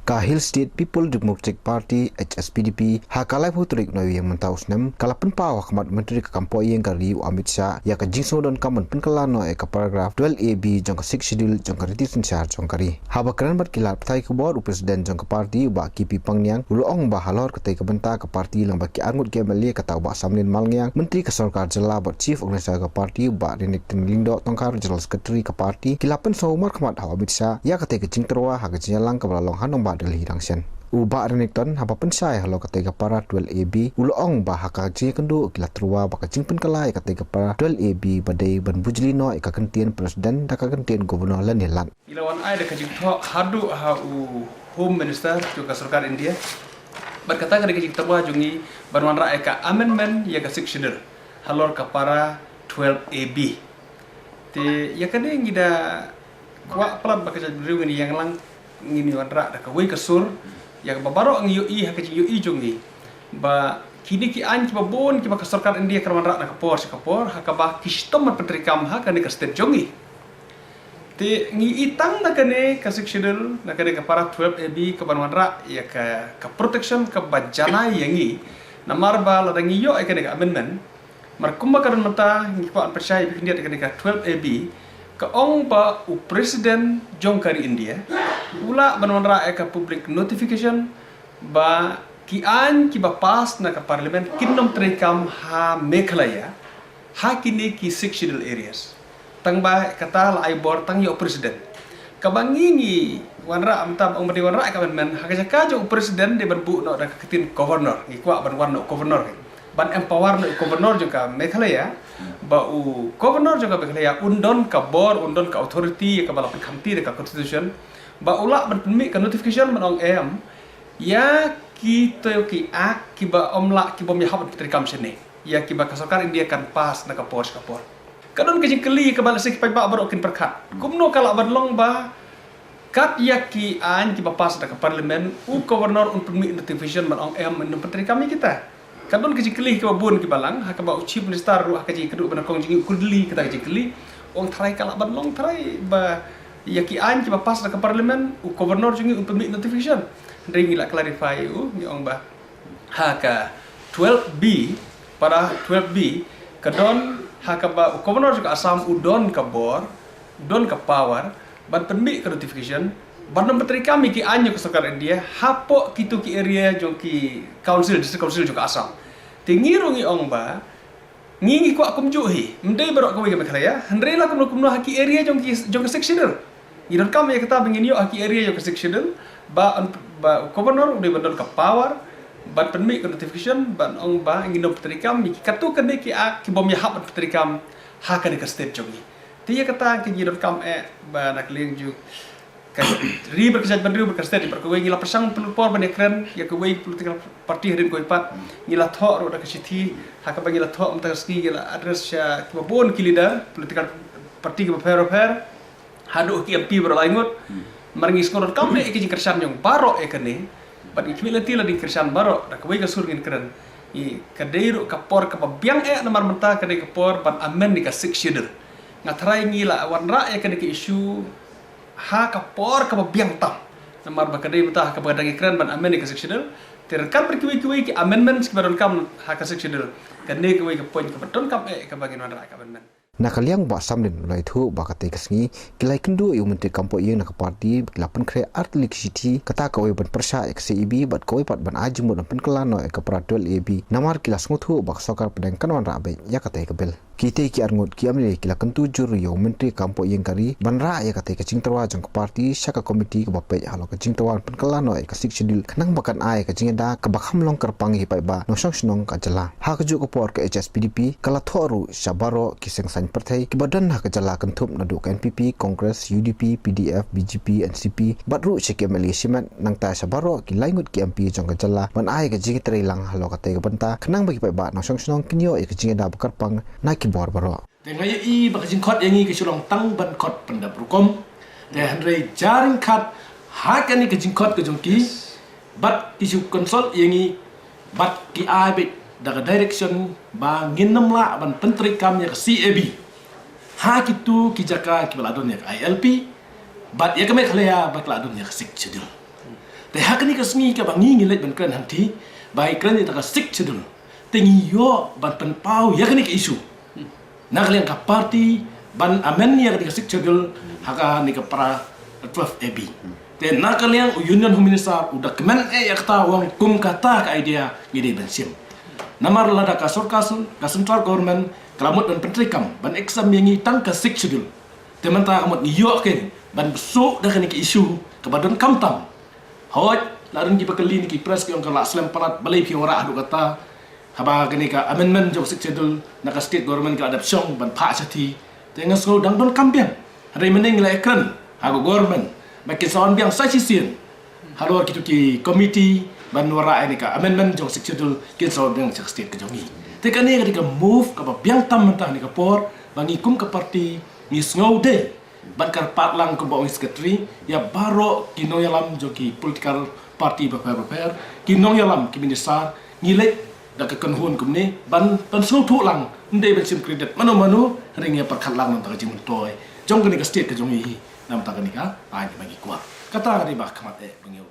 Kahil State People Democratic Party HSPDP hakalai putrik nawi yang mentaus nem kalapan pawa kamat menteri kekampoi yang kari Amit Shah ya ka jingso don kaman penkelano ka paragraf 12AB jong ka 6 schedule jong ka retisan syar jong kari habakaran berkilat petai ke bawah presiden jong ka parti ba kipi pangnyang uluong ba halor ketai ke benta ke parti lang baki angut ke mali kata ba samlin malngyang menteri ke sarkar jela ba chief organisasi ke parti ba renik tenlindo tongkar general secretary ke parti kilapan so umar kamat Amit Shah ya ketai ke jingterwa ha ke jalang ke balong hanong ba Delhi Rangsen. Uba Renekton haba pensai halo ketiga para 12AB uloong bah hakaji kendu kila terua baka jingpen kalai ketiga para 12AB badai ban bujlino ika kentian presiden daka kentian gubernur lan yelan. Ilawan ai de kajing tho hadu ha home minister juga sarkar India berkata kada kajing terua jungi banwan ra eka amendment ya ka sectional halor ka para 12AB. Te ya kane ngida kwa pelan baka jadi ni yang lang ngini wadra da kawai kasur yang babaro ang UI ha kaji UI jungi ba kini ki an ki babon ki ba sarkar India karwan ra na kapor ha ka ba kistom petrikam ha kan ka state jungi te ngi itang na kane ka sectional na kane ka para 12AB ka banwan ra ya ka protection ka bajana yangi na marba la ngi yo ai kane ka amendment mar kumba karon mata ngi ko an percaya bi India kane ka 12AB ka ong ba u presiden jongkari India ula banwanra eka public notification ba kian ki ba pas na ka parliament kinnom trekam ha mekhlaya ha kini ki sectional areas tang ba kata la ai bor tang yo presiden ka bangingi wanra amtam ong badi wanra ka men ha ka jo presiden de berbu no da ketin governor ngi kwa ban warno governor ban empower no governor juga mekhlaya ba u governor juga mekhlaya undon ka bor undon ka authority ka bala khamti ka constitution ba ula ban permit ka notification man ong em ya ki to ki ak ki ba omla ki bom ya habat petrikam sene ya ki ba ka sarkar India kan pas na ka por kadon ka jingkeli ka bala sik pai ba barokin perkat kumno kala ban long ba kat ya ki an ki ba pas na ka parliament u governor un permit notification man ong em no petrikam kita kadon kaji kelih ke babun ke balang hak ba chief minister ru kaji keduk bana kong jingi kudli kita kaji kelih ong tharai kala ban long tharai ba ya ki an ki ba pas ke parlimen u governor jingi un permit notification ringi la clarify u ni ong ba haka 12B para 12B kadon haka ba governor juga asam udon ka bor don ka power ban permit ke notification bandam petri kami ki anyo ke sarkar India hapo kitu ki area jong ki council district council juga asam tingirungi ong ba ngingi ko akum juhi mdei barok ko ke mekhaya handrela kumno haki area jong ki sectional idon kam ya kata bengin yo haki area jong sectional ba governor udah bandon ka power ban permit ke notification ban ong ba nginom petri kami katu kene ki bom ya hab petri kam ha ka ke state jong ni tiya kata ki idon kam ba nak leng ju ri berkesat bandru berkesat di perkuai ngila persang pelupor banekran ya kuai political party harin ko ipat ngila tho ro da kesithi haka bangila tho mtaski ngila address ya kibabon kilida political party ke fair hadu ki MP berlaingut maringi skor kam e ki kersan yang baro e kene bat ikmilati la di kersan baro da kuai ka sur ngin keren i kadeiru kapor ka biang namar menta kadai kapor ban amen ni ka 6 schedule ngatrai ngila wanra e kene ki issue ha kapor ka biang tam namar bakadai betah ka badang ikran ban amen ka sectional terkan berkiwi-kiwi ki amendments ki badon kam ha ka sectional kane kiwi ka point ka badon kam ka bagian wan ra ka amendment nakaliang ba samlin ulai thu ba kate kasngi kilai kendu yu menteri kampo ye nak parti lapan kre art electricity kata ka ban persa XCB bat koi pat ban ajmu dan penkelano ka pradol AB namar kilas nguthu ba sokar pedang kanwan ra be ya kate ka bel kite ki arngut ki amle kila kentu jur yu menteri kampo yeng kari ban ra ya kate ka cingterwa jong parti syaka komiti ka bape halo ka cingterwa penkelano ka sik schedule kanang bakan ai ka jingda ka bakham long kerpang hi pai ba no song snong ka jala ha ka ju ka por ka HSPDP kala thoru sabaro ki seng pertai ki badan ha kejala kentup nadu ka NPP Congress UDP PDF BJP NCP badru cheke malaysia nang ta sabaro ki laingut ki MP jong kejala ban ai ka jing treilang halo ka te banta kenang bagi pai ba nang song snong kinyo e ka jing da bakar pang na ki bor baro dengan i baka jing khot yangi ki sulong tang ban khot pendap rukom de handrei jaring khat ha ka ni ka jing khot ka jong ki bat ki su konsol yangi bat ki ai be daga direction ba nginam la ban pentri kam ya CAB ha kitu ki jaka ki baladon ya ILP bat ya kame khalaya bat ladon ya sik chedil te hak ni kasmi ka bangi ngilet ban kran hanti bai kran ni ta ka sik chedul tengi yo ban pen pau ya ni ka isu nak liang ka party ban amen ya ka sik chedul haka ni ka para 12 AB te nak liang union humanisa udah kemen ya kata wang kum kata ka idea ngide ban sim namar lada ka sorkasun ka central government kelamut dan pentrikam ban exam yangi tang ka sik chedul te manta kamut yo ke ban besuk dah ni ka isu ke badan kamtam hoj larun ki bakali ni ki press ki ong kala slam palat balai pi ora adu kata haba gani ka amendment jok sik chedul naka state government ka adoption ban pha chati tengas ko dang don kampiang hari mening la ekran hago government makin sawan biang sa sisien halor kitu ki committee ban wara ni ka amendment jok sik chedul kin sawan biang sik state ka jongi te kan ni ka move ka biang tam mentah ni ka por bangi kum ka party ni ngau de ban kar patlang ko bawang secretary ya baro kinong yalam joki political party beper kinong yalam ki minister ngilek da ka kanhun kumne ban so thu lang ndai ben sim credit mano ring ya parkhat lang ta jing toy jong ka ni ka state ka jong hi nam ta ka ni ka ai bagi kwa kata ka di ba khamat e bangyo